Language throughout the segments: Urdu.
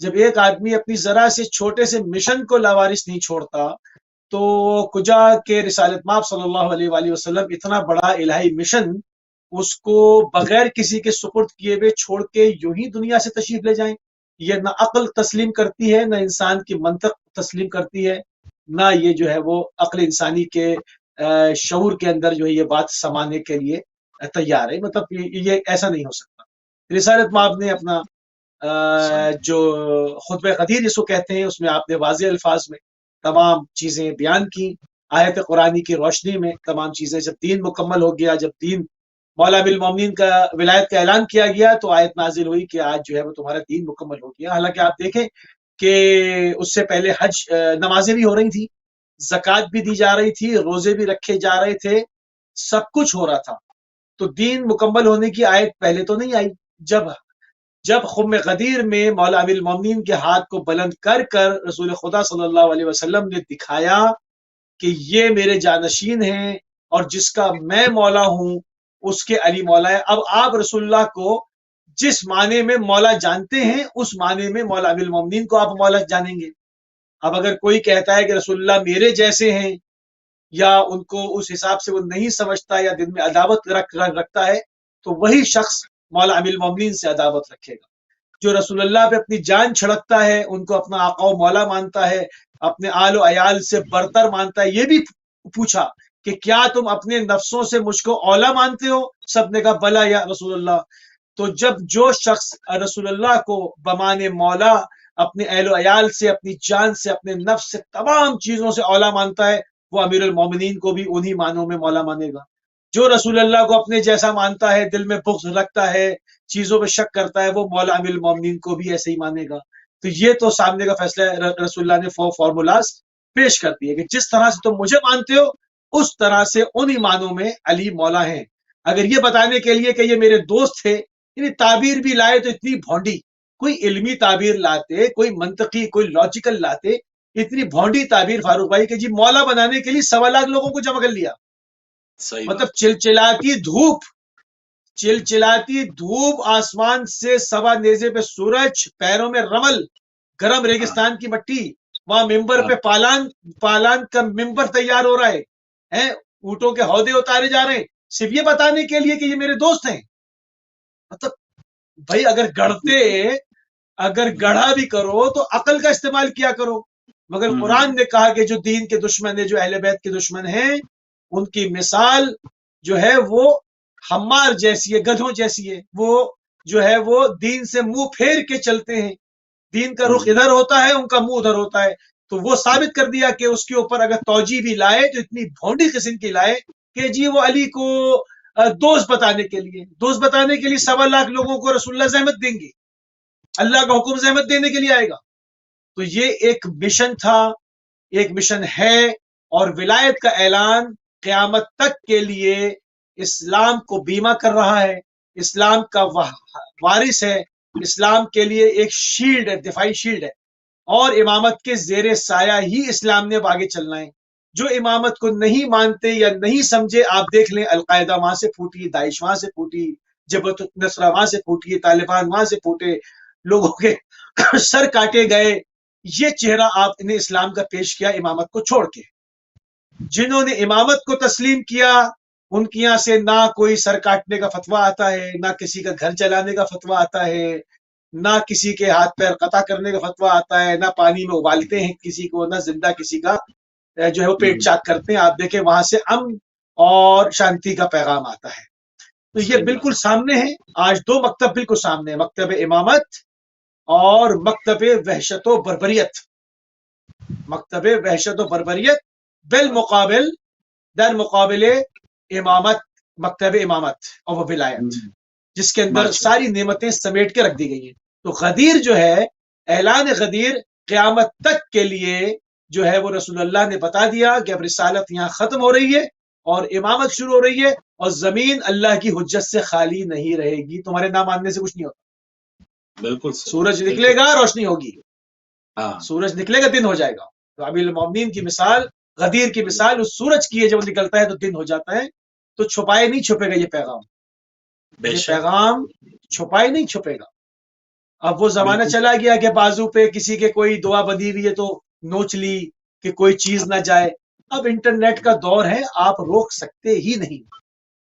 جب ایک آدمی اپنی ذرا سے چھوٹے سے مشن کو لاوارث نہیں چھوڑتا تو کجا کے رسالت مآب صلی اللہ علیہ وآلہ وسلم اتنا بڑا الہی مشن اس کو بغیر کسی کے سپرد کیے ہوئے چھوڑ کے یوں ہی دنیا سے تشریف لے جائیں. یہ نہ عقل تسلیم کرتی ہے، نہ انسان کی منطق تسلیم کرتی ہے، نہ یہ جو ہے وہ عقل انسانی کے شعور کے اندر جو ہے یہ بات سمانے کے لیے تیار ہے. مطلب یہ ایسا نہیں ہو سکتا. رسالت مآب نے اپنا جو خطبہ غدیر جس کو کہتے ہیں اس میں آپ نے واضح الفاظ میں تمام چیزیں بیان کی. آیت قرآنی کی روشنی میں تمام چیزیں، جب دین مکمل ہو گیا، جب دین مولا بالمومنین کا ولایت کا اعلان کیا گیا تو آیت نازل ہوئی کہ آج جو ہے وہ تمہارا دین مکمل ہو گیا. حالانکہ آپ دیکھیں کہ اس سے پہلے حج نمازیں بھی ہو رہی تھی، زکوٰۃ بھی دی جا رہی تھی، روزے بھی رکھے جا رہے تھے، سب کچھ ہو رہا تھا. تو دین مکمل ہونے کی آیت پہلے تو نہیں آئی. جب خم غدیر میں مولا امیر المومنین کے ہاتھ کو بلند کر کر رسول خدا صلی اللہ علیہ وسلم نے دکھایا کہ یہ میرے جانشین ہیں اور جس کا میں مولا ہوں اس کے علی مولا ہے. اب آپ رسول اللہ کو جس معنی میں مولا جانتے ہیں اس معنی میں مولا امیر المومنین کو آپ مولا جانیں گے. اب اگر کوئی کہتا ہے کہ رسول اللہ میرے جیسے ہیں یا ان کو اس حساب سے وہ نہیں سمجھتا یا دل میں عداوت رکھتا ہے تو وہی شخص مولا امیر المومنین سے عداوت رکھے گا. جو رسول اللہ پہ اپنی جان چھڑکتا ہے، ان کو اپنا آقا و مولا مانتا ہے، اپنے آل و عیال سے برتر مانتا ہے. یہ بھی پوچھا کہ کیا تم اپنے نفسوں سے مجھ کو اولا مانتے ہو؟ سب نے کہا بلا یا رسول اللہ. تو جب جو شخص رسول اللہ کو بمانے مولا اپنے اہل و عیال سے، اپنی جان سے، اپنے نفس سے، تمام چیزوں سے اولا مانتا ہے، وہ امیر المومنین کو بھی انہی معنوں میں مولا مانے گا. جو رسول اللہ کو اپنے جیسا مانتا ہے، دل میں بغض رکھتا ہے، چیزوں پہ شک کرتا ہے، وہ مولا امیر المومنین کو بھی ایسے ہی مانے گا. تو یہ تو سامنے کا فیصلہ ہے. رسول اللہ نے فارمولاز پیش کر دیے کہ جس طرح سے تم مجھے مانتے ہو اس طرح سے انہی معنوں میں علی مولا ہیں. اگر یہ بتانے کے لیے کہ یہ میرے دوست تھے، یعنی تعبیر بھی لائے تو اتنی بھونڈی، کوئی علمی تعبیر لاتے، کوئی منطقی، کوئی لاجیکل لاتے، اتنی بھونڈی تعبیر فاروق بھائی کہ جی مولا بنانے کے لیے 1.25 لاکھ لوگوں کو جمع کر لیا. مطلب چلچلاتی دھوپ، آسمان سے سوا نیزے پہ سورج، پیروں میں رمل، گرم ریگستان کی مٹی، وہاں ممبر پہ پالان کا ممبر تیار ہو رہا ہے، اونٹوں کے ہودے اتارے جا رہے ہیں، صرف یہ بتانے کے لیے کہ یہ میرے دوست ہیں. مطلب بھائی اگر گڑھا بھی کرو تو عقل کا استعمال کیا کرو. مگر قرآن نے کہا کہ جو دین کے دشمن ہیں، جو اہل بیت کے دشمن ہیں، ان کی مثال جو ہے وہ ہمار جیسی ہے، گدھوں جیسی ہے. وہ جو ہے وہ دین سے منہ پھیر کے چلتے ہیں، دین کا رخ ادھر ہوتا ہے، ان کا منہ ادھر ہوتا ہے. تو وہ ثابت کر دیا کہ اس کے اوپر اگر توجیہ بھی لائے تو اتنی بھونڈی قسم کی لائے کہ جی وہ علی کو دوست بتانے کے لیے 1.25 لاکھ لوگوں کو رسول اللہ زحمت دیں گے، اللہ کا حکم زحمت دینے کے لیے آئے گا. تو یہ ایک مشن تھا، ایک مشن ہے، اور ولایت کا اعلان قیامت تک کے لیے اسلام کو بیمہ کر رہا ہے، اسلام کا وارث ہے، اسلام کے لیے ایک شیلڈ ہے، دفاعی شیلڈ ہے. اور امامت کے زیر سایہ ہی اسلام نے اب آگے چلنا ہے. جو امامت کو نہیں مانتے یا نہیں سمجھے، آپ دیکھ لیں القاعدہ وہاں سے پھوٹی، داعش وہاں سے پھوٹی، جبہت النصرہ وہاں سے پھوٹی، طالبان وہاں سے پھوٹے، لوگوں کے سر کاٹے گئے. یہ چہرہ آپ نے اسلام کا پیش کیا امامت کو چھوڑ کے. جنہوں نے امامت کو تسلیم کیا ان کی یہاں سے نہ کوئی سر کاٹنے کا فتویٰ آتا ہے، نہ کسی کا گھر جلانے کا فتویٰ آتا ہے، نہ کسی کے ہاتھ پیر قطع کرنے کا فتویٰ آتا ہے، نہ پانی میں ابالتے ہیں کسی کو، نہ زندہ کسی کا جو ہے وہ پیٹ چاک کرتے ہیں. آپ دیکھیں وہاں سے امن اور شانتی کا پیغام آتا ہے. تو یہ بالکل سامنے ہے. آج 2 مکتب بالکل سامنے ہیں، مکتب امامت اور مکتب وحشت و بربریت. مکتب وحشت و بربریت بالمقابل، در مقابل امامت، مکتب امامت اور ولایت، جس کے اندر ساری نعمتیں سمیٹ کے رکھ دی گئی ہیں. تو غدیر جو ہے، اعلان غدیر قیامت تک کے لیے جو ہے وہ رسول اللہ نے بتا دیا کہ اب رسالت یہاں ختم ہو رہی ہے اور امامت شروع ہو رہی ہے، اور زمین اللہ کی حجت سے خالی نہیں رہے گی. تمہارے نہ ماننے سے کچھ نہیں ہوتا. بالکل سورج نکلے گا، روشنی ہوگی. سورج نکلے گا، دن ہو جائے گا. تو امیر المومنین کی مثال، غدیر کی مثال اس سورج کی ہے. جب وہ نکلتا ہے تو دن ہو جاتا ہے. تو چھپائے نہیں چھپے گا یہ پیغام، یہ پیغام چھپائے نہیں چھپے گا. اب وہ زمانہ بالکل چلا گیا کہ بازو پہ کسی کے کوئی دعا بدی ہوئی ہے تو نوچ لی کہ کوئی چیز نہ جائے. اب انٹرنیٹ کا دور ہے، آپ روک سکتے ہی نہیں.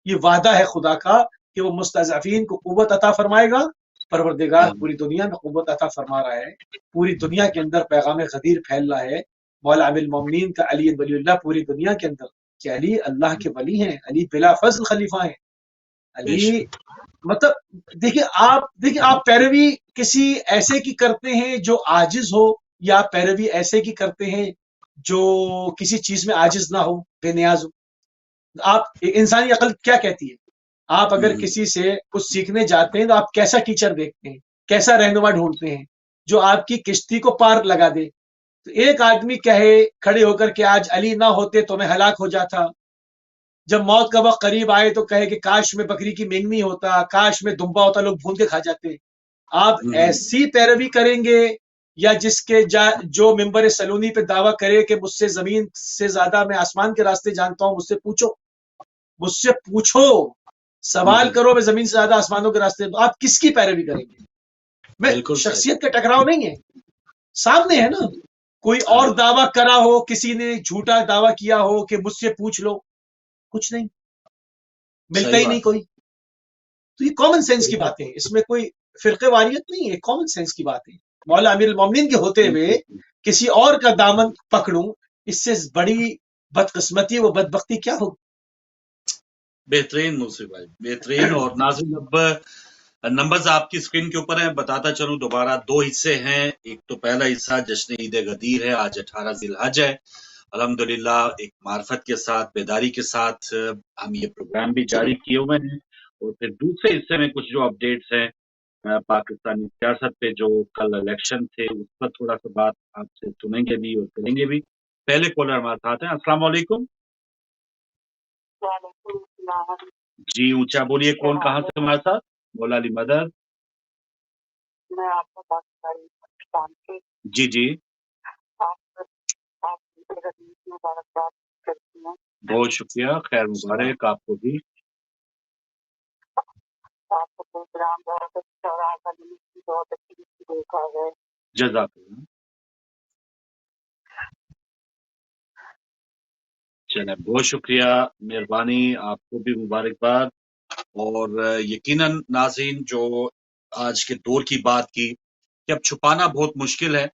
یہ وعدہ ہے خدا کا کہ وہ مستضعفین کو قوت عطا فرمائے گا. پروردگار پوری دنیا میں قوت عطا فرما رہا ہے، پوری دنیا کے اندر پیغام غدیر پھیل رہا ہے. مولا امیر المومنین کا علی ولی اللہ پوری دنیا کے اندر، کہ علی اللہ کے ولی ہیں، علی بلا فضل خلیفہ ہیں. بے علی شک مطلب دیکھیے آپ پیروی کسی ایسے کی کرتے ہیں جو عاجز ہو، یا آپ پیروی ایسے کی کرتے ہیں جو کسی چیز میں عاجز نہ ہو، بے نیاز ہو. آپ انسانی عقل کیا کہتی ہے؟ آپ اگر کسی سے کچھ سیکھنے جاتے ہیں تو آپ کیسا ٹیچر دیکھتے ہیں، کیسا رہنما ڈھونڈتے ہیں جو آپ کی کشتی کو پار لگا دے. تو ایک آدمی کہے کھڑے ہو کر کہ آج علی نہ ہوتے تو میں ہلاک ہو جاتا. جب موت کا وقت قریب آئے تو کہے کہ کاش میں بکری کی مینگنی ہوتا، کاش میں دمبا ہوتا، لوگ بھون کے کھا جاتے. آپ ایسی پیروی کریں گے، یا جس کے جو ممبر سلونی پہ دعویٰ کرے کہ مجھ سے زمین سے زیادہ میں آسمان کے راستے جانتا ہوں، مجھ سے پوچھو، سوال کرو، میں زمین سے زیادہ آسمانوں کے راستے. آپ کس کی پیروی کریں گے؟ میں بالکل صحیح. شخصیت کا ٹکراؤ نہیں ہے، سامنے ہے نا. کوئی اور دعویٰ کرا ہو، کسی نے جھوٹا دعویٰ کیا ہو کہ مجھ سے پوچھ لو، کچھ نہیں ملتا صحیح ہی نہیں بات. کوئی. تو یہ کامن سینس کی باتیں ہیں، اس میں کوئی فرقے واریت نہیں ہے، کامن سینس کی بات ہے. مولا امیر المومنین کے ہوتے ہوئے کسی اور کا دامن پکڑوں، اس سے بڑی بدقسمتی و بدبختی کیا ہو. بہترین موسی بھائی، بہترین. اور ناظرین اب نمبرز آپ کی اسکرین کے اوپر ہیں، بتاتا چلوں دوبارہ 2 حصے ہیں. ایک تو پہلا حصہ جشن عید غدیر ہے، آج 18 ذی الحج ہے. الحمدللہ ایک معرفت کے ساتھ، بیداری کے ساتھ ہم یہ پروگرام بھی جاری کیے ہوئے ہیں. اور پھر دوسرے حصے میں کچھ جو اپڈیٹس ہیں پاکستانی سیاست پہ، جو کل الیکشن تھے اس پر تھوڑا سا بات آپ سے سنیں گے بھی اور کریں گے بھی. پہلے کالر ہمارے ساتھ ہیں. السلام علیکم. جی اونچا بولیے، کون کہاں سے ہمارے ساتھ؟ مولا علی مدر. جی جی بہت شکریہ، خیر مبارک آپ کو بھی. جزاک اللہ. چلیں بہت شکریہ، مہربانی، آپ کو بھی مبارکباد. اور یقیناً ناظرین، جو آج کے دور کی بات کی کہ اب چھپانا بہت مشکل ہے.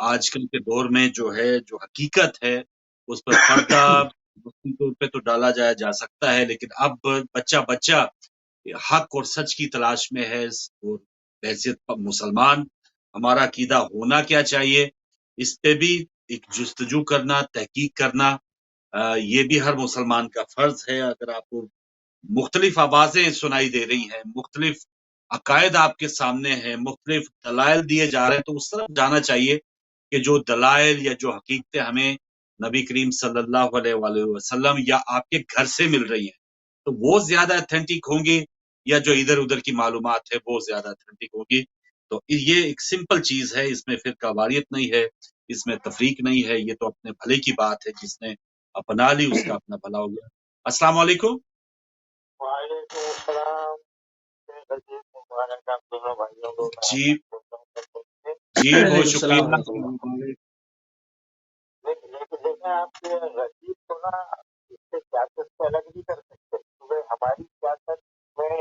آج کل کے دور میں جو ہے، جو حقیقت ہے اس پر پردہ مستقل طور پہ تو ڈالا جا سکتا ہے، لیکن اب بچہ حق اور سچ کی تلاش میں ہے. اور بحیثیت مسلمان ہمارا عقیدہ ہونا کیا چاہیے، اس پہ بھی ایک جستجو کرنا، تحقیق کرنا، یہ بھی ہر مسلمان کا فرض ہے. اگر آپ کو مختلف آوازیں سنائی دے رہی ہیں، مختلف عقائد آپ کے سامنے ہیں، مختلف دلائل دیے جا رہے ہیں، تو اس طرح جانا چاہیے کہ جو دلائل یا جو حقیقتیں ہمیں نبی کریم صلی اللہ علیہ وآلہ وسلم یا آپ کے گھر سے مل رہی ہیں تو وہ زیادہ اتھینٹک ہوں گی، یا جو ادھر ادھر کی معلومات ہے وہ زیادہ اتھینٹک ہوگی. تو یہ ایک سمپل چیز ہے، اس میں فرقہ واریت نہیں ہے، اس میں تفریق نہیں ہے. یہ تو اپنے بھلے کی بات ہے، جس نے اپنا لی اس کا اپنا بھلا ہو گیا. السلام علیکم. وعلیکم السلام. جی جی بہت وعلیکم شکریہ. السلام ورحمۃ اللہ. لیکن آپ رشید کو نا اس سے سیاست سے الگ نہیں کر سکتے، کیونکہ ہماری سیاست میں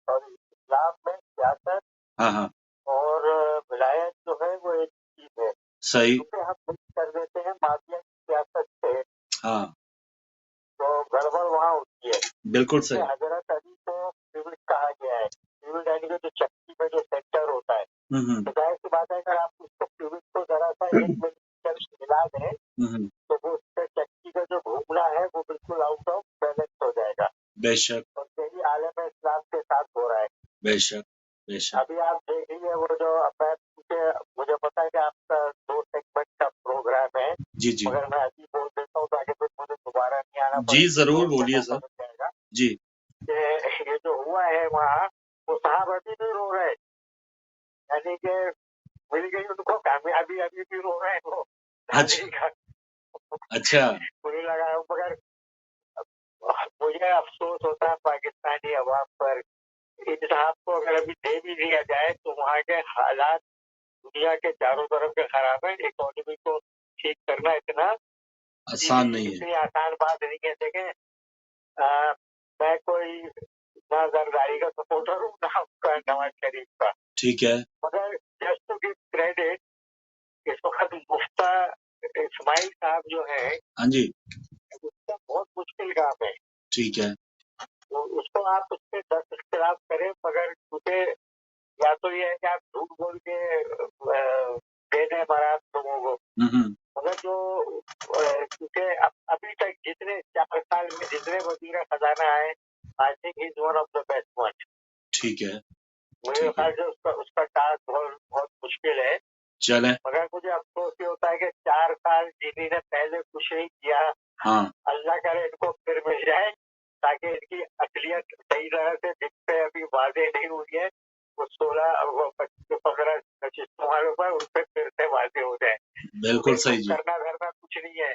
اور اسلام میں سیاست ہاں ہاں اور ولایت جو ہے وہ ایک چیز ہے. صحیح. کیونکہ ہم مکس کر دیتے ہیں مافیا کی سیاست سے، ہاں تو گڑبڑ وہاں ہوتی ہے. بالکل صحیح. حضرت علی کو پیوٹ کہا گیا ہے. پیوٹ یعنی کہ جو چکی میں جو سیکٹر ہوتا ہے، تو ظاہر سی بات ہے اگر آپ اس کو پیوٹ کو ذرا سا 1 ملی ملا دیں تو وہ اس پہ چکی کا جو گھومنا ہے وہ بالکل آؤٹ آف بیلنس ہو جائے گا. بے شک اور یہی عالم اسلام کے ساتھ ہو رہا ہے. بے شک بے شک. ابھی آپ دیکھیے وہ جو مجھے پتا ہے کہ آپ کا 2 سیگمنٹ کا پروگرام ہے، جی جی مگر میں ابھی بول دیتا ہوں تاکہ پھر مجھے دوبارہ نہیں آنا پڑے. جی ضرور بولیے سر. جی کہ یہ جو ہوا ہے وہاں، وہ صاحب ابھی بھی رو رہے، یعنی کہ مل گئی ان کو کامیابی، ابھی بھی رو رہے ہیں وہ. اچھا مجھے لگا مگر مجھے افسوس ہوتا ہے پاکستانی عوام پر انصاف کو اگر ابھی دے بھی دیا جائے تو وہاں کے حالات دنیا کے چاروں طرف کے خراب ہیں. اکانومی کو ٹھیک کرنا اتنا آسان نہیں ہے. اتنی آسان بات نہیں ہے. دیکھیں میں کوئی نہ زرداری کا سپورٹر ہوں نہ نواز شریف کا. ٹھیک ہے. مگر جسٹ ٹو گیو کریڈٹ اس وقت مفتہ اسماعیل صاحب جو ہیں ہاں جی اس کا بہت مشکل کام ہے. ٹھیک ہے. اس کو آپ اس پہ 10 اختلاف کریں مگر کیونکہ یا تو یہ ہے کہ آپ جھوٹ بول کے دے دیں برات لوگوں کو. مگر جو کیونکہ ابھی تک جتنے 4 سال میں جتنے وزیر خزانہ آئے I think is one of the best one. ٹھیک ہے. میرے خیال سے اس کا ٹاسک بہت مشکل ہے. چلیں مگر مجھے افسوس یہ ہوتا ہے کہ 4 سال جنہوں نے پہلے کچھ نہیں کیا ہاں اللہ کرے ان کو پھر مل جائے تاکہ ان کی اصلیت صحیح طرح سے جن پہ ابھی واضح نہیں ہوئی ہے وہ 16-15 نشستوں والوں پر ان پہ پھر سے واضح ہو جائے. بالکل صحیح جی. کرنا دھرنا کچھ نہیں ہے.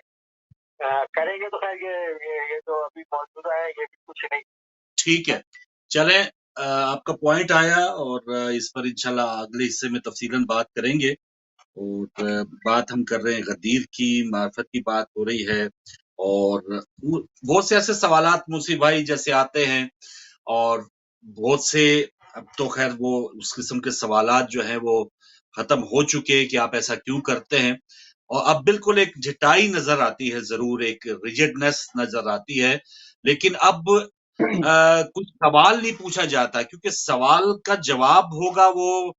کریں گے تو خیر یہ تو ابھی موجودہ ہے یہ بھی کچھ نہیں. ٹھیک ہے. چلیں آپ کا پوائنٹ آیا اور اس پر انشاءاللہ اگلے حصے میں تفصیلاً بات کریں گے. اور بات ہم کر رہے ہیں غدیر کی معرفت کی بات ہو رہی ہے اور بہت سے ایسے سوالات موسی بھائی جیسے آتے ہیں اور بہت سے اب تو خیر وہ اس قسم کے سوالات جو ہیں وہ ختم ہو چکے کہ آپ ایسا کیوں کرتے ہیں اور اب بالکل ایک جھٹائی نظر آتی ہے, ضرور ایک ریجڈنس نظر آتی ہے, لیکن اب کچھ سوال نہیں پوچھا جاتا کیونکہ سوال کا جواب ہوگا وہ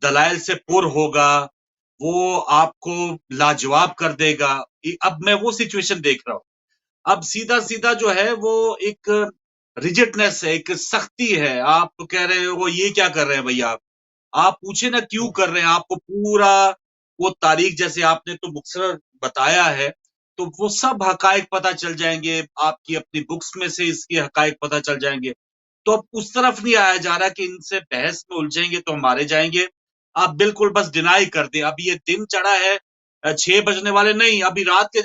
دلائل سے پر ہوگا, وہ آپ کو لاجواب کر دے گا. اب میں وہ سچویشن دیکھ رہا ہوں. اب سیدھا سیدھا جو ہے وہ ایک ریجڈنس ہے, ایک سختی ہے. آپ کہہ رہے ہو یہ کیا کر رہے ہیں بھائی, آپ پوچھیں نا کیوں کر رہے ہیں, آپ کو پورا وہ تاریخ جیسے آپ نے تو مختصر بتایا ہے تو وہ سب حقائق پتہ چل جائیں گے, آپ کی اپنی بکس میں سے اس کی حقائق پتہ چل جائیں گے. تو اب اس طرف نہیں آیا جا رہا کہ ان سے بحث میں الجھیں گے تو ہم مارے جائیں گے. آپ بالکل بس ڈینائی کر دیں. اب یہ دن چڑھا ہے 6 بجنے والے نہیں, ابھی رات کے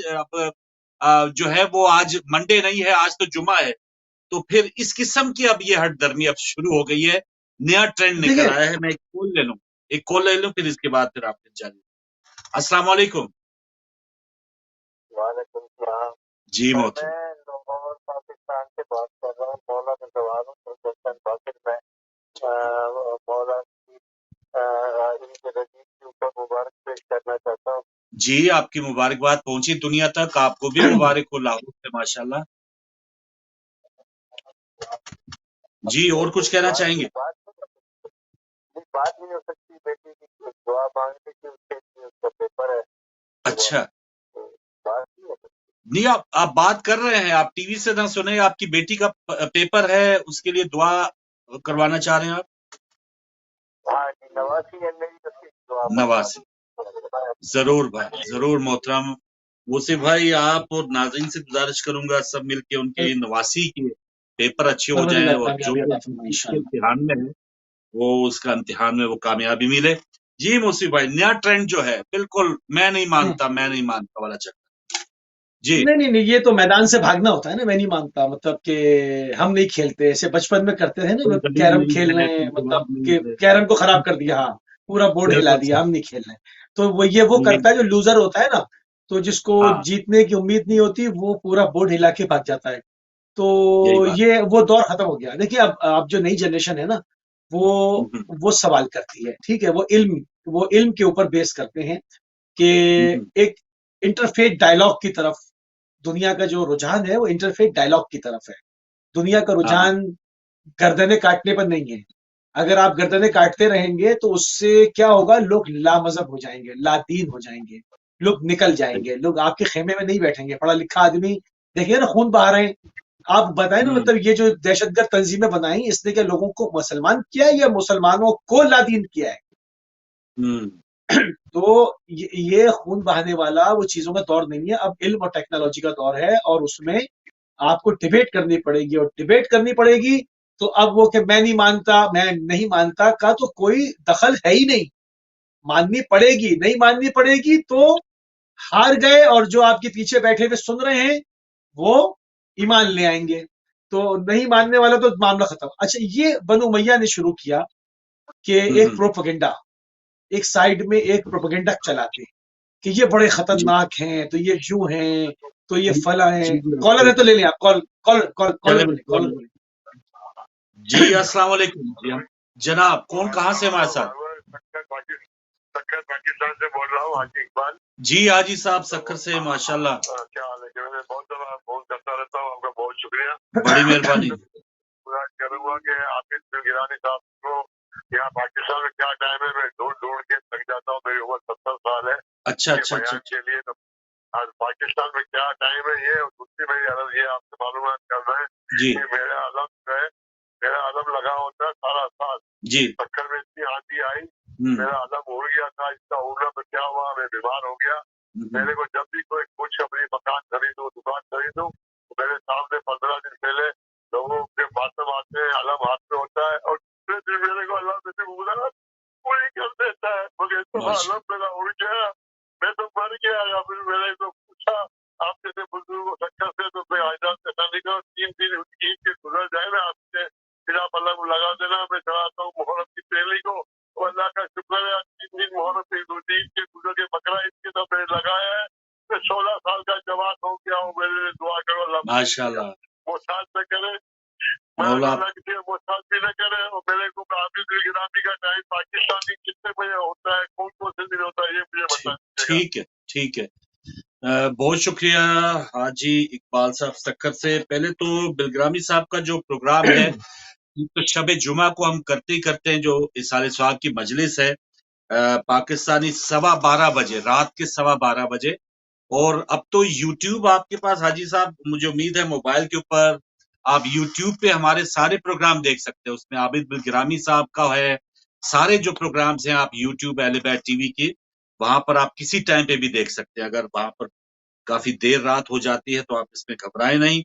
جو ہے وہ آج منڈے نہیں ہے, آج تو جمعہ ہے. تو پھر اس قسم کی اب یہ ہٹ درمی اب شروع ہو گئی ہے, نیا ٹرینڈ نکل آیا ہے. میں ایک کال لے لوں پھر اس کے بعد پھر آپ جائیں. السلام علیکم. وعلیکم السلام جی محترم. میں لاہور پاکستان سے بات کر رہا ہوں. مولا میں سوال ہوں میں مولا کی رجیب کے اوپر مبارک پیش کرنا چاہتا ہوں. جی آپ کی مبارکباد پہنچی دنیا تک, آپ کو بھی مبارک ہو لاہور سے ماشاءاللہ. جی اور کچھ کہنا چاہیں گے؟ بات نہیں ہو سکتی, بیٹی کی دعا مانگنے کی اس کا پیپر ہے. اچھا بات نہیں ہو سکتی. نہیں آپ بات کر رہے ہیں, آپ ٹی وی سے نہ سنیں, آپ کی بیٹی کا پیپر ہے اس کے لیے دعا کروانا چاہ رہے ہیں آپ؟ ہاں جی, نواسی ہے میری دعا. نواسی ضرور بھائی ضرور محترم موسی بھائی. آپ اور ناظرین سے گزارش کروں گا سب مل کے ان کے نواسی کے پیپر اچھے ہو جائیں اور جو امتحان میں ہے وہ اس کا امتحان میں وہ کامیابی ملے. جی موسی بھائی نیا ٹرینڈ جو ہے بالکل میں نہیں مانتا والا چکر. جی نہیں یہ تو میدان سے بھاگنا ہوتا ہے نا, میں نہیں مانتا. مطلب کہ ہم نہیں کھیلتے ایسے بچپن میں کرتے ہیں نا, کیرم کھیل رہے ہیں مطلب کہ کیرم کو خراب کر دیا, ہاں پورا بورڈ ہلا دیا, ہم نہیں کھیل رہے. تو وہ کرتا ہے جو لوزر ہوتا ہے نا, تو جس کو جیتنے کی امید نہیں ہوتی وہ پورا بورڈ ہلا کے بھاگ جاتا ہے. تو وہ دور ختم ہو گیا. دیکھیے اب جو نئی جنریشن ہے نا وہ سوال کرتی ہے, ٹھیک ہے, وہ علم کے اوپر بیس کرتے ہیں کہ ایک انٹرفیت ڈائلاگ کی طرف دنیا کا جو رجحان ہے وہ انٹرفیت ڈائلاگ کی طرف ہے. دنیا کا رجحان گردنیں کاٹنے پر نہیں ہے. اگر آپ گردنیں کاٹتے رہیں گے تو اس سے کیا ہوگا, لوگ لا مذہب ہو جائیں گے, لا دین ہو جائیں گے, لوگ نکل جائیں گے, لوگ آپ کے خیمے میں نہیں بیٹھیں گے. پڑھا لکھا آدمی دیکھیے نا خون بہا رہے ہیں, آپ بتائیں نا, مطلب یہ جو دہشت گرد تنظیمیں بنائیں اس نے کیا لوگوں کو مسلمان کیا ہے یا مسلمانوں کو لا دین کیا ہے؟ تو یہ خون بہانے والا وہ چیزوں کا دور نہیں ہے. اب علم اور ٹیکنالوجی کا دور ہے اور اس میں آپ کو ڈیبیٹ کرنی پڑے گی, اور ڈیبیٹ کرنی پڑے گی تو اب وہ کہ میں نہیں مانتا کا تو کوئی دخل ہے ہی نہیں. ماننی پڑے گی, نہیں ماننی پڑے گی تو ہار گئے, اور جو آپ کے پیچھے بیٹھے ہوئے سن رہے ہیں وہ ایمان لے آئیں گے. تو نہیں ماننے والا تو معاملہ ختم. اچھا یہ بنو امیہ نے شروع کیا کہ ایک پروپیگنڈا، ایک سائیڈ میں ایک پروپیگنڈا چلاتے کہ یہ بڑے خطرناک ہیں، تو یہ یوں ہیں، تو یہ فلاں ہیں. کالر ہے تو لے لیں آپ. کالر بولیں. جی السلام علیکم جناب، کون کہاں سے ہمارے ساتھ؟ پاکستان سے بول رہا ہوں، حاجی اقبال. جی حاجی صاحب سکر سے، ماشاء اللہ. کیا حال ہے؟ میں بہت دفعہ فون کرتا رہتا ہوں، آپ کا بہت شکریہ. بڑی مہربانی. کروں گا کہ عابد گیلانی صاحب کو یہاں پاکستان میں کیا ٹائم ہے، میں ڈھونڈ کے تھک جاتا ہوں. میری عمر 70 سال ہے. اچھا اچھا اچھا کے لیے تو پاکستان میں کیا ٹائم ہے یہ دوسری میری عرض یہ آپ سے معلومات کر رہے ہیں جی کہ میرا علم لگا ہوتا ہے سارا سال. جی چکر میں اتنی آندھی آئی، میرا علم اڑ گیا تھا. اس کا اڑنا تو کیا ہوا، میں بیمار ہو گیا. میرے کو جب بھی کوئی کچھ اپنی مکان خریدوں، دکان خریدوں، میرے سامنے 15 دن پہلے لوگوں کے باتیں آتے ہیں، علم ہاتھ میں ہوتا ہے، اور دوسرے دن میرے کو اللہ سے بولا پوری کر دیتا ہے. مگر علم میرا اڑ گیا، میں تو مر گیا. یا پھر میرے کو پوچھا آپ جیسے بزرگ چکر سے تو کوئی آئندہ ایسا نہیں کرو، 3 دن عید کے گزر جائے نا آپ سے پھر آپ علم لگا دینا. میں چڑھاتا ہوں محرم کی پہلی کو، وہ اللہ کا شکر ہے 3 دن محرم سے عید کے گزر کے بقرہ عید کے تو میں نے لگایا ہے. میں 16 سال کا جوان ہو گیا ہوں. میرے لیے دعا کرو اللہ ماشاء اللہ. محتاج نہ کرے، مولا اللہ کسی محتاج بھی نہ کرے. اور میرے کو عابد گرامی کا ٹائم پاکستانی کتنے بجے ہوتا ہے، کون سے دن ہوتا ہے، یہ مجھے بتا. ٹھیک ہے ٹھیک ہے. بہت شکریہ حاجی اقبال صاحب سکر سے. پہلے تو بلگرامی صاحب کا جو پروگرام ہے تو شب جمعہ کو ہم کرتے ہی کرتے ہیں، جو اصالہ ثواب کی مجلس ہے پاکستانی 12:15 بجے، رات کے 12:15 بجے. اور اب تو یوٹیوب آپ کے پاس حاجی صاحب، مجھے امید ہے موبائل کے اوپر آپ یوٹیوب پہ ہمارے سارے پروگرام دیکھ سکتے ہیں. اس میں عابد بلگرامی صاحب کا ہے، سارے جو پروگرامز ہیں آپ یوٹیوب اہل بیت ٹی وی کی، وہاں پر آپ کسی ٹائم پہ بھی دیکھ سکتے ہیں. اگر وہاں پر کافی دیر رات ہو جاتی ہے تو آپ اس میں گھبرائیں نہیں.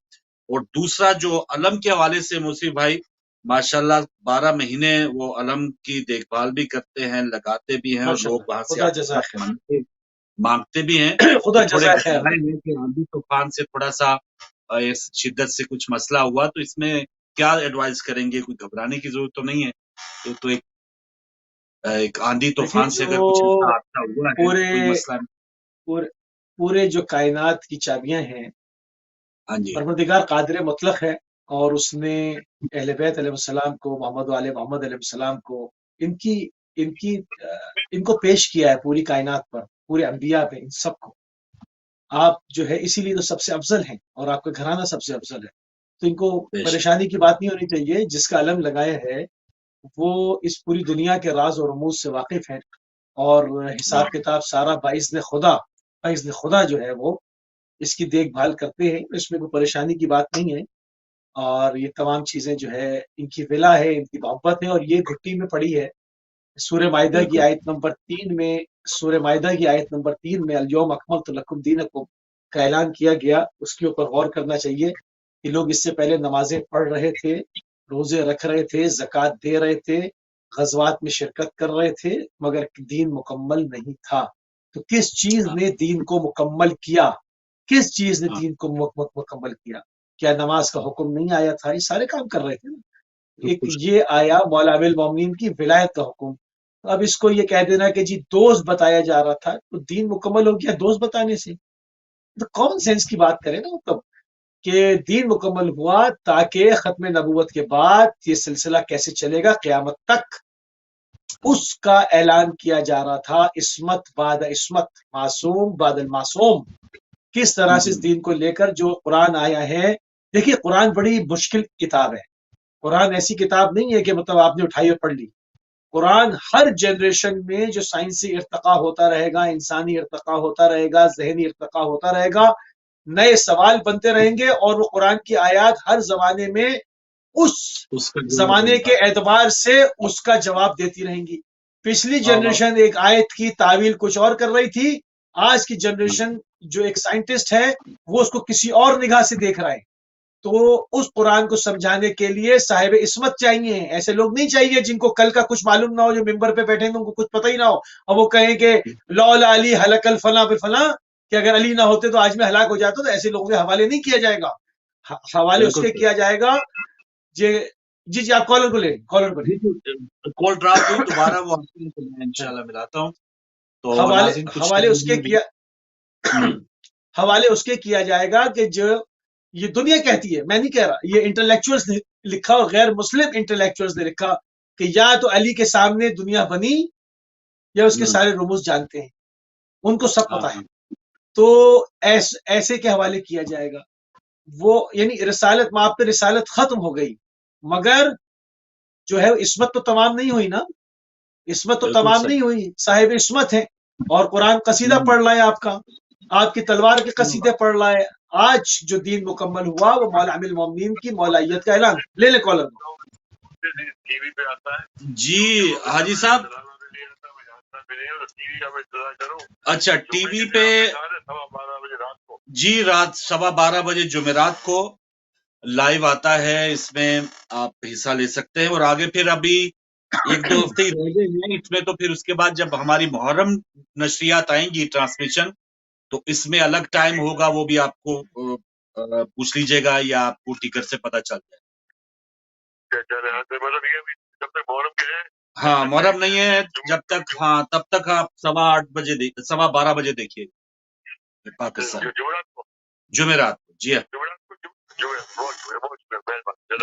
اور دوسرا جو علم کے حوالے سے موسی بھائی ماشاءاللہ 12 مہینے وہ علم کی دیکھ بھال بھی کرتے ہیں، لگاتے بھی ہیں، اور لوگ وہاں سے مانگتے بھی ہیں. خدا تھوڑے جزائے خیر. آندھی طوفان سے تھوڑا سا شدت سے کچھ مسئلہ ہوا، تو اس میں کیا ایڈوائز کریں گے؟ کوئی گھبرانے کی ضرورت تو نہیں ہے. یہ تو ایک آندھی طوفان سے اگر کچھ حادثہ ہوا ہے کوئی مسئلہ نہیں. پورے جو کائنات کی چابیاں ہیں، ہاں جی پروردگار قادر مطلق ہے، اور اس نے اہل بیت علیہ السلام کو، محمد و آل محمد علیہ السلام کو، ان کو پیش کیا ہے پوری کائنات پر، پورے انبیاء پہ، ان سب کو. آپ جو ہے اسی لیے تو سب سے افضل ہیں، اور آپ کا گھرانہ سب سے افضل ہے. تو ان کو پریشانی کی بات نہیں ہونی چاہیے. جس کا علم لگایا ہے وہ اس پوری دنیا کے راز اور رموز سے واقف ہے، اور حساب کتاب سارا باذن خدا جو ہے وہ اس کی دیکھ بھال کرتے ہیں. اس میں کوئی پریشانی کی بات نہیں ہے. اور یہ تمام چیزیں جو ہے ان کی ولا ہے، ان کی محبت ہے، اور یہ گھٹی میں پڑی ہے. سورہ مائدہ کی آیت نمبر 3 میں، سورہ مائدہ کی آیت نمبر 3 میں الیوم اکملت لکم دینکم کا اعلان کیا گیا. اس کے اوپر غور کرنا چاہیے کہ لوگ اس سے پہلے نمازیں پڑھ رہے تھے، روزے رکھ رہے تھے، زکوٰۃ دے رہے تھے، غزوات میں شرکت کر رہے تھے، مگر دین مکمل نہیں تھا. تو کس چیز نے دین کو مکمل کیا؟ کس چیز نے دین کو مکمل کیا؟ کیا نماز کا حکم نہیں آیا تھا؟ یہ سارے کام کر رہے تھے. ایک یہ آیا مولا امیر المومنین کی ولایت کا حکم. اب اس کو یہ کہہ دینا کہ جی دوست بتایا جا رہا تھا تو دین مکمل ہو گیا دوست بتانے سے. تو کامن سینس کی بات کریں نا، مطلب کہ دین مکمل ہوا تاکہ ختم نبوت کے بعد یہ سلسلہ کیسے چلے گا قیامت تک، اس کا اعلان کیا جا رہا تھا. عصمت بعد عصمت، معصوم بعد المعصوم. کس طرح سے اس دین کو لے کر جو قرآن آیا ہے. دیکھیے قرآن بڑی مشکل کتاب ہے. قرآن ایسی کتاب نہیں ہے کہ مطلب آپ نے اٹھائی اور پڑھ لی. قرآن ہر جنریشن میں جو سائنسی ارتقا ہوتا رہے گا، انسانی ارتقا ہوتا رہے گا، ذہنی ارتقا ہوتا رہے گا، نئے سوال بنتے رہیں گے، اور وہ قرآن کی آیات ہر زمانے میں اس زمانے کے اعتبار سے اس کا جواب دیتی رہیں گی. پچھلی جنریشن ایک آیت کی تعویل کچھ اور کر رہی تھی، آج کی جنریشن جو ایک سائنٹسٹ ہے وہ اس کو کسی اور نگاہ سے دیکھ رہا ہے. تو اس قرآن کو سمجھانے کے لیے صاحب عصمت چاہیے. ایسے لوگ نہیں چاہیے جن کو کل کا کچھ معلوم نہ ہو، جو ممبر پہ بیٹھے ہیں ان کو کچھ پتہ ہی نہ ہو، اور وہ کہیں کہ لولا علی ہلک الفلاں بفلاں، کہ اگر علی نہ ہوتے تو آج میں ہلاک ہو جاتا. تو ایسے لوگوں کے حوالے نہیں کیا جائے گا. حوالے اس کے کیا جائے گا. جی جی آپ کالر کو لیں. کال ڈراپ ہوئی دوبارہ وہ انشاءاللہ ملاتا ہوں. تو حوالے اس کے کیا جائے گا کہ جو یہ دنیا کہتی ہے، میں نہیں کہہ رہا، یہ انٹلیکچوئلز نے لکھا اور غیر مسلم انٹلیکچوئلز نے لکھا کہ یا تو علی کے سامنے دنیا بنی یا اس کے سارے رموز جانتے ہیں، ان کو سب پتا ہے. تو ایسے کے حوالے کیا جائے گا. وہ یعنی رسالت ماپ پہ رسالت ختم ہو گئی، مگر جو ہے عصمت تو تمام نہیں ہوئی نا. عصمت تو تمام نہیں ہوئی، صاحب عصمت ہے. اور قرآن قصیدہ پڑھ رہا ہے آپ کی تلوار کے قصیدے پڑھ رہا ہے. آج جو دین مکمل ہوا وہ مولا امیر المومنین کی مولائیت کا اعلان. لے لے کالر. جی حاجی صاحب، اچھا ٹی وی پہ جی رات 12:15 بجے جمعرات کو لائیو آتا ہے، اس میں آپ حصہ لے سکتے ہیں. اور آگے پھر ابھی 1-2 ہفتے ہی رہ گئے ہیں اس میں، تو پھر اس کے بعد جب ہماری محرم نشریات آئیں گی ٹرانسمیشن، تو اس میں الگ ٹائم ہوگا، وہ بھی آپ کو پوچھ لیجئے گا یا آپ کو ٹکٹ سے پتہ چل جائے. ہاں محرم نہیں ہے جب تک، ہاں تب تک آپ 12:15 بجے دیکھیے پاکستان جمعرات کو. جی ہاں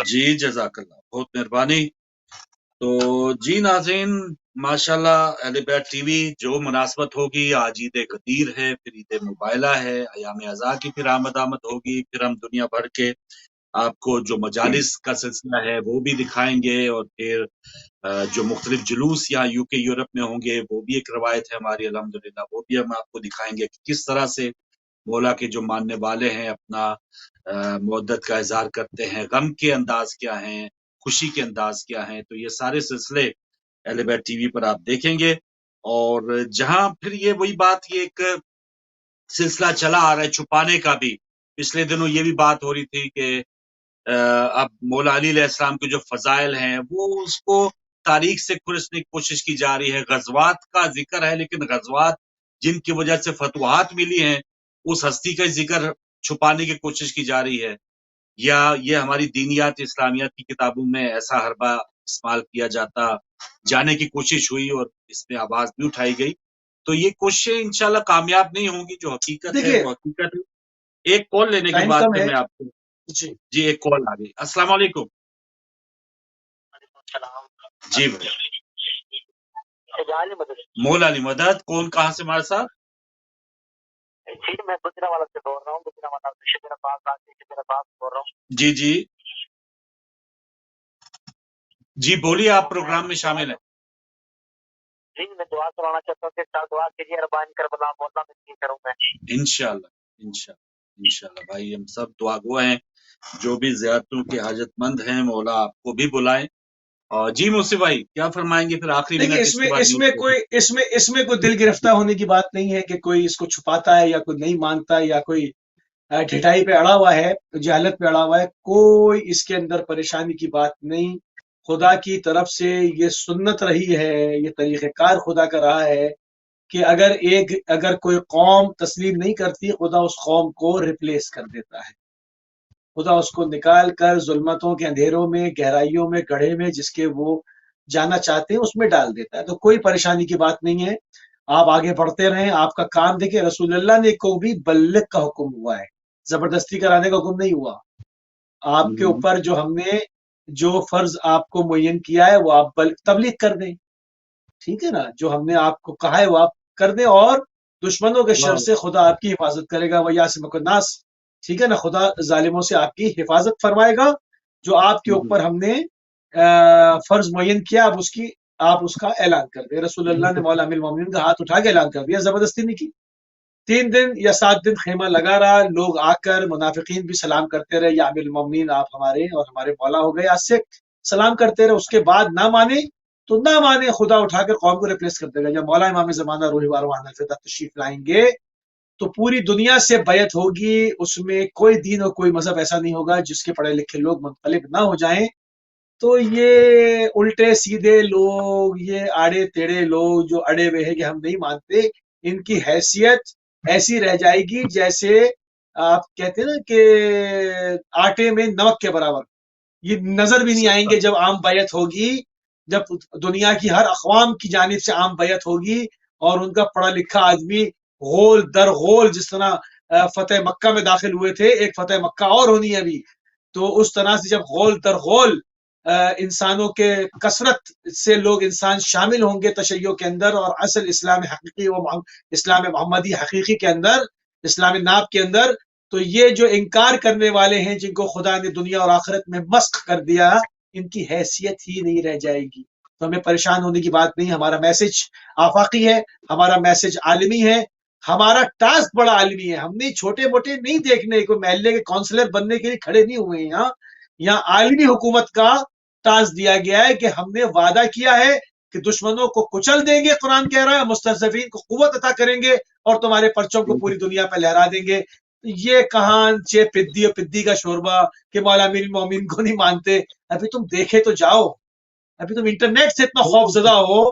جی جزاک اللہ، بہت مہربانی. تو جی ناظرین، ماشاءاللہ اہل بیت ٹی وی جو مناسبت ہوگی، آج عید غدیر ہے، پھر عید مبائلہ ہے، ایام اعزا کی پھر آمد ہوگی، پھر ہم دنیا بھر کے آپ کو جو مجالس کا سلسلہ ہے وہ بھی دکھائیں گے. اور پھر جو مختلف جلوس یہاں UK یورپ میں ہوں گے، وہ بھی ایک روایت ہے ہماری الحمدللہ، وہ بھی ہم آپ کو دکھائیں گے کہ کس طرح سے مولا کے جو ماننے والے ہیں اپنا مودت کا اظہار کرتے ہیں، غم کے انداز کیا ہیں، خوشی کے انداز کیا ہیں. تو یہ سارے سلسلے اہل بیت ٹی وی پر آپ دیکھیں گے. اور جہاں پھر یہ وہی بات، یہ ایک سلسلہ چلا آ رہا ہے چھپانے کا بھی. پچھلے دنوں یہ بھی بات ہو رہی تھی کہ اب مولا علی علیہ السلام کے جو فضائل ہیں وہ اس کو تاریخ سے کھرسنے کی کوشش کی جا رہی ہے. غزوات کا ذکر ہے، لیکن غزوات جن کی وجہ سے فتوحات ملی ہیں، اس ہستی کا ذکر چھپانے کی کوشش کی جا رہی ہے. یا یہ ہماری دینیات اسلامیات کی کتابوں میں ایسا حربہ استعمال کیا جاتا جانے کی کوشش ہوئی اور اس میں آواز بھی اٹھائی گئی. تو یہ کوششیں انشاءاللہ کامیاب نہیں ہوں گی. جو حقیقت ہے وہ حقیقت ہے. ایک کال لینے کے بعد پھر میں آپ کو جی ایک کال آ گئی. السلام علیکم. جی مولا علی مدد، کون کہاں سے ہمارے ساتھ؟ جی میں گجرا والا سے بول رہا ہوں، گجرا والا سے شبیرآباد بول رہا ہوں. جی جی جی بولیے، آپ پروگرام میں شامل ہیں. جی میں دعا کرانا چاہتا ہوں کہ دعا کیجیے، ربان کربلا مولا میں کی کروں میں. انشاءاللہ انشاءاللہ بھائی، ہم سب دعا گو ہیں. جو بھی زیارتوں کے حاجت مند ہیں مولا آپ کو بھی بلائیں. اور جی موسی بھائی کیا فرمائیں گے پھر آخری منٹ؟ اس میں کوئی دل گرفتہ ہونے کی بات نہیں ہے کہ کوئی اس کو چھپاتا ہے یا کوئی نہیں مانتا یا کوئی ڈھٹائی پہ اڑا ہوا ہے، جہالت پہ اڑا ہوا ہے. کوئی اس کے اندر پریشانی کی بات نہیں. خدا کی طرف سے یہ سنت رہی ہے، یہ طریقہ کار خدا کا رہا ہے کہ اگر کوئی قوم تسلیم نہیں کرتی، خدا اس قوم کو ریپلیس کر دیتا ہے. خدا اس کو نکال کر ظلمتوں کے اندھیروں میں، گہرائیوں میں، گڑھے میں جس کے وہ جانا چاہتے ہیں اس میں ڈال دیتا ہے. تو کوئی پریشانی کی بات نہیں ہے. آپ آگے بڑھتے رہیں. آپ کا کام دیکھیں، رسول اللہ نے کو بھی بلغ کا حکم ہوا ہے، زبردستی کرانے کا حکم نہیں ہوا. آپ کے اوپر جو ہم نے جو فرض آپ کو معین کیا ہے وہ آپ تبلیغ کر دیں. ٹھیک ہے نا؟ جو ہم نے آپ کو کہا ہے وہ آپ کر دیں. اور دشمنوں کے شر سے خدا آپ کی حفاظت کرے گا. وَيَعْصِمُكَ النَّاسُ. ٹھیک ہے نا؟ خدا ظالموں سے آپ کی حفاظت فرمائے گا. جو آپ کے اوپر ہم نے فرض معین کیا، اب آپ اس کا اعلان کر دیں. رسول اللہ نے مولا امیر المومنین کا ہاتھ اٹھا کے اعلان کر دیا، زبردستی نہیں کی. 3 دن یا 7 دن خیمہ لگا رہا. لوگ آ کر منافقین بھی سلام کرتے رہے، یا امیر المومنین آپ ہمارے اور ہمارے مولا ہو گئے، آج سے سلام کرتے رہے. اس کے بعد نہ مانے تو نہ مانے، خدا اٹھا کر قوم کو ریپلیس کر دے گا. جب مولا امام زمانہ روح وارواح الفدا تشریف لائیں گے تو پوری دنیا سے بیعت ہوگی. اس میں کوئی دین اور کوئی مذہب ایسا نہیں ہوگا جس کے پڑھے لکھے لوگ منقلب نہ ہو جائیں. تو یہ الٹے سیدھے لوگ، یہ آڑے تیڑے لوگ جو اڑے ہوئے ہیں کہ ہم نہیں مانتے، ان کی حیثیت ایسی رہ جائے گی جیسے آپ کہتے ہیں نا کہ آٹے میں نمک کے برابر، یہ نظر بھی نہیں آئیں گے جب عام بیعت ہوگی، جب دنیا کی ہر اقوام کی جانب سے عام بیعت ہوگی اور ان کا پڑھا لکھا آدمی غول در غول، جس طرح فتح مکہ میں داخل ہوئے تھے، ایک فتح مکہ اور ہونی ہے ابھی، تو اس طرح سے جب غول در غول انسانوں کے کثرت سے لوگ انسان شامل ہوں گے تشیع کے اندر، اور اصل اسلام حقیقی و اسلام محمدی حقیقی کے اندر، اسلام ناب کے اندر، تو یہ جو انکار کرنے والے ہیں جن کو خدا نے دنیا اور آخرت میں مسخ کر دیا، ان کی حیثیت ہی نہیں رہ جائے گی۔ تو ہمیں پریشان ہونے کی بات نہیں، ہمارا میسج آفاقی ہے، ہمارا میسج عالمی ہے، ہمارا ٹاسک بڑا عالمی ہے۔ ہم نے چھوٹے موٹے نہیں دیکھنے، کوئی محلے کے کونسلر بننے کے لیے کھڑے نہیں ہوئے ہیں یہاں عالمی حکومت کا ٹاسک دیا گیا ہے کہ ہم نے وعدہ کیا ہے کہ دشمنوں کو کچل دیں گے، قرآن کہہ رہا ہے، مستضعفین کو قوت عطا کریں گے اور تمہارے پرچوں کو پوری دنیا پہ لہرا دیں گے۔ یہ کہاں پدی اور پدی کا شوربہ کہ مولا امیر المومنین کو نہیں مانتے۔ ابھی تم دیکھے تو جاؤ، ابھی تم انٹرنیٹ سے اتنا خوف زدہ ہو،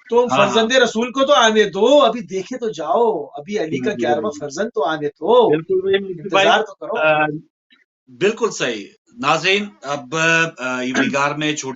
تم فرزند رسول کو تو آنے دو، ابھی دیکھے تو جاؤ، ابھی علی کا 11واں فرزند تو آنے دو، انتظار تو کرو۔ بالکل صحیح۔ ناظرین، اب ایوری گار میں چھوٹی